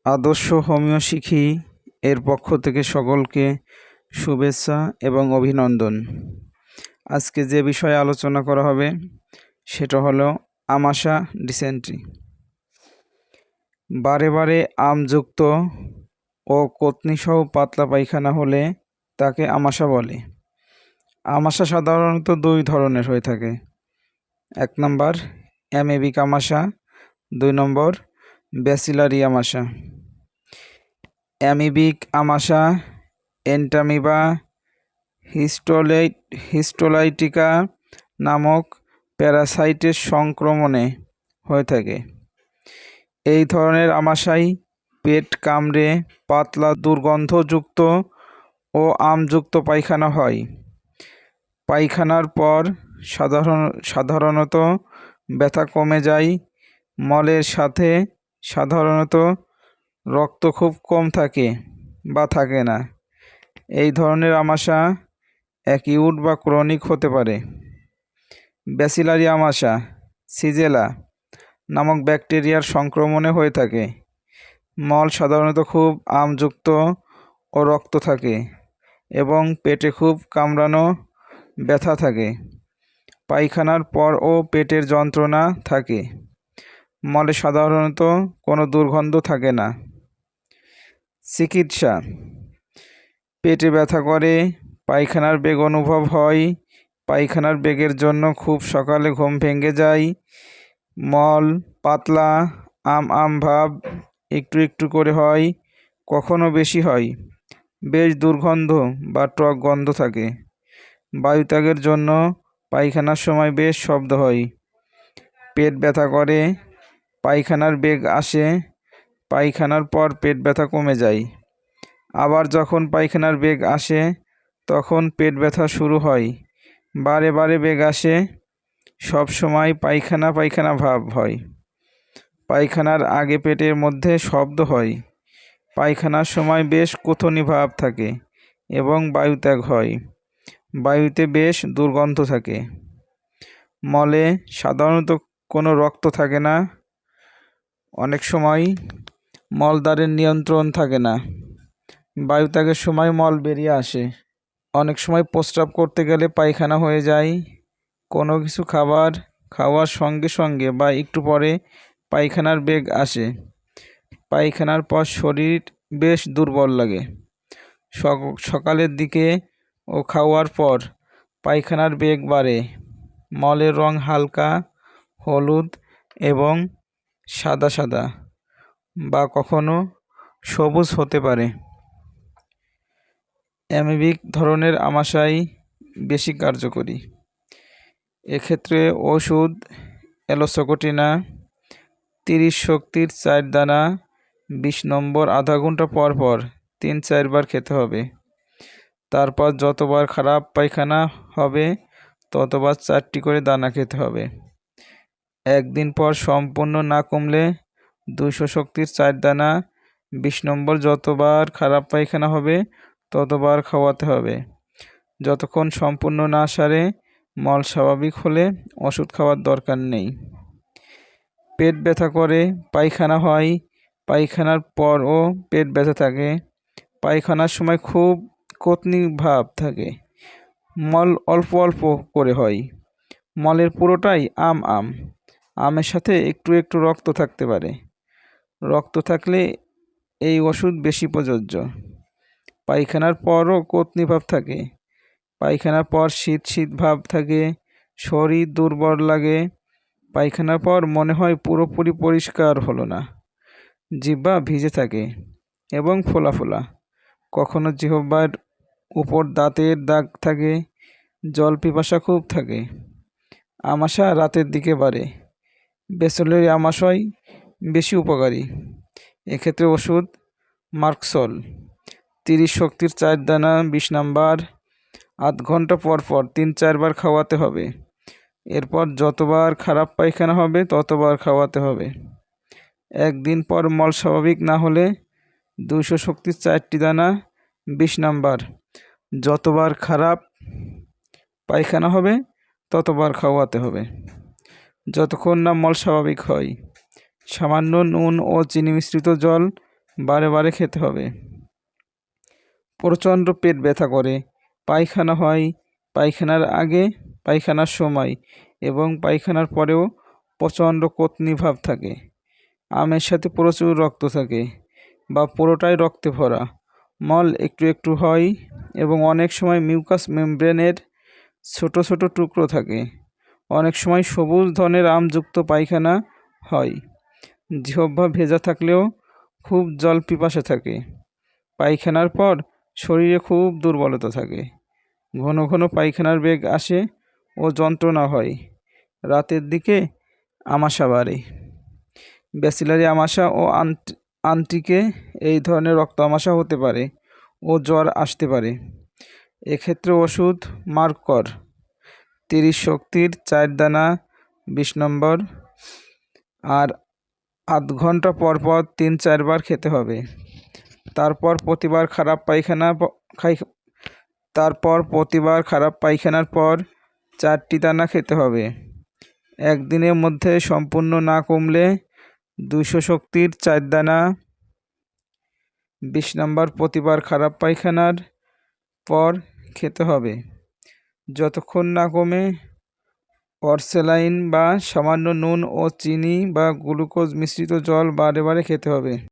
আদর্শ হোমিও শিখি এর পক্ষ থেকে সকলকে শুভেচ্ছা এবং অভিনন্দন। আজকে যে বিষয়ে আলোচনা করা হবে সেটা হলো আমাশা ডিসেন্ট্রি। বারে বারে আমযুক্ত ও কতনিসহ পাতলা পায়খানা হলে তাকে আমাশা বলে। আমাশা সাধারণত দুই ধরনের হয়ে থাকে। 1 নম্বর অ্যামেবিক আমাশা, 2 নম্বর ব্যাসিলারি আমাশা। অ্যামিবিক আমাশা এন্টামিবা হিস্টোলাইটিকা নামক প্যারাসাইটের সংক্রমণে হয়ে থাকে। এই ধরনের আমাশায় পেট কামড়ে পাতলা দুর্গন্ধযুক্ত ও আমযুক্ত পায়খানা হয়। পায়খানার পর সাধারণত ব্যথা কমে যায়। মলের সাথে সাধারণত রক্ত খুব কম থাকে বা থাকে না। এই ধরনের আমাশা অ্যাকিউট বা ক্রনিক হতে পারে। ব্যাসিলারি আমাশা সিজেলা নামক ব্যাকটেরিয়ার সংক্রমণে হয়ে থাকে। মল সাধারণত খুব আমযুক্ত ও রক্ত থাকে এবং পেটে খুব কামড়ানো ব্যথা থাকে। পায়খানার পর ও পেটের যন্ত্রণা থাকে। মলে সাধারণত কোনো দুর্গন্ধ থাকে না। চিকিৎসা: পেটে ব্যথা করে, পায়খানার বেগ অনুভব হয়, পায়খানার বেগের জন্য খুব সকালে ঘুম ভেঙে যায়, মল পাতলা আম ভাব একটু একটু করে হয়, কখনো বেশি হয়, বেশ দুর্গন্ধ বা টক গন্ধ থাকে, বায়ুত্যাগের জন্য পায়খানার সময় বেশ শব্দ হয়, পেট ব্যথা করে, পায়খানার বেগ আসে, পায়খানার পর পেট ব্যথা কমে যায়, আবার যখন পায়খানার বেগ আসে তখন পেট ব্যথা শুরু হয়, বারে বারে বেগ আসে, সব সময় পায়খানা পায়খানা ভাব হয়, পায়খানার আগে পেটের মধ্যে শব্দ হয়, পায়খানার সময় বেশ কুথনি ভাব থাকে এবং বায়ুত্যাগ হয়, বায়ুতে বেশ দুর্গন্ধ থাকে, মলে সাধারণত কোনো রক্ত থাকে না, অনেক সময় মলদ্বারের নিয়ন্ত্রণ থাকে না, বায়ুত্যাগের সময় মল বেরিয়ে আসে, অনেক সময় প্রস্রাব করতে গেলে পায়খানা হয়ে যায়, কোনো কিছু খাবার খাওয়ার সঙ্গে সঙ্গে বা একটু পরে পায়খানার বেগ আসে, পায়খানার পর শরীর বেশ দুর্বল লাগে, সকালের দিকে ও খাওয়ার পর পায়খানার বেগ বাড়ে, মলের রং হালকা হলুদ এবং সাদা সাদা বা কখনো সবুজ হতে পারে। অ্যামিবিক ধরনের আমাশাই বেশি কার্যকরী। এক্ষেত্রে ওষুধ অ্যালোসকোটিনা 30 শক্তির 4 দানা 20 নম্বর আধা ঘন্টা পর পর 3-4 বার খেতে হবে। তারপর যতবার খারাপ পায়খানা হবে ততবার 4টি করে দানা খেতে হবে। একদিন পর সম্পূর্ণ না কমলে 200 শক্তির 4 দানা 20 নম্বর যতবার খারাপ পায়খানা হবে ততবার খাওয়াতে হবে। যতক্ষণ সম্পূর্ণ না সারে মল স্বাভাবিক হলে ওষুধ খাওয়ার দরকার নেই। পেট ব্যথা করে, পায়খানা হয়, পায়খানার পরও পেট ব্যথা থাকে, পায়খানার সময় খুব কতনি ভাব থাকে, মল অল্প অল্প করে হয়, মলের পুরোটাই আমের সাথে একটু একটু রক্ত থাকতে পারে, রক্ত থাকলে এই ওষুধ বেশি প্রযোজ্য। পায়খানার পরও কতনি ভাব থাকে, পায়খানার পর শীত শীত ভাব থাকে, শরীর দুর্বল লাগে, পায়খানার পর মনে হয় পুরোপুরি পরিষ্কার হলো না, জিহ্বা ভিজে থাকে এবং ফোলা ফোলা, কখনো জিহ্বার উপর দাঁতের দাগ থাকে, জল পিপাসা খুব থাকে, আমাশা রাতের দিকে বাড়ে। ব্যাসিলারি আমাশয় বেশি উপকারী। এক্ষেত্রে ওষুধ মার্কসল 30 শক্তির 4 দানা 20 নাম্বার আধ ঘন্টা পর পর 3-4 বার খাওয়াতে হবে। এরপর যতবার খারাপ পায়খানা হবে ততবার খাওয়াতে হবে। একদিন পর মল স্বাভাবিক না হলে 200 শক্তির 4টি দানা 20 নাম্বার যতবার খারাপ পায়খানা হবে ততবার খাওয়াতে হবে, যতক্ষণ না মল স্বাভাবিক হয়। সামান্য নুন ও চিনি মিশ্রিত জল বারে বারে খেতে হবে। প্রচণ্ড পেট ব্যথা করে, পায়খানা হয়, পায়খানার আগে, পায়খানার সময় এবং পায়খানার পরেও প্রচণ্ড কতনি ভাব থাকে। আমের সাথে প্রচুর রক্ত থাকে বা পুরোটাই রক্তে ভরা, মল একটু একটু হয় এবং অনেক সময় মিউকাস মেমব্রেনের ছোট ছোট টুকরো থাকে। অনেক সময় সবুজ ধরনের আমযুক্ত পায়খানা হয়। জিহ্বা ভেজা থাকলেও খুব জল পিপাসা থাকে। পায়খানার পর শরীরে খুব দুর্বলতা থাকে। ঘন ঘন পায়খানার বেগ আসে ও যন্ত্রণা হয়। রাতের দিকে আমাশা বাড়ে। ব্যাসিলারি আমাশা ও আন্টিকে এই ধরনের রক্ত আমাশা হতে পারে ও জ্বর আসতে পারে। এক্ষেত্রে ওষুধ মার্কর 30 শক্তির 4 দানা 20 নম্বর আর আধ ঘন্টা পর পর 3-4 বার খেতে হবে। তারপর প্রতিবার খারাপ পায়খানার পর 4টি দানা খেতে হবে। একদিনের মধ্যে সম্পূর্ণ না কমলে 200 শক্তির 4 দানা 20 নম্বর প্রতিবার খারাপ পায়খানার পর খেতে হবে। যতক্ষণ না কমে অরসেলাইন বা সামান্য নুন ও চিনি বা গ্লুকোজ মিশ্রিত জল বারে বারে খেতে হবে।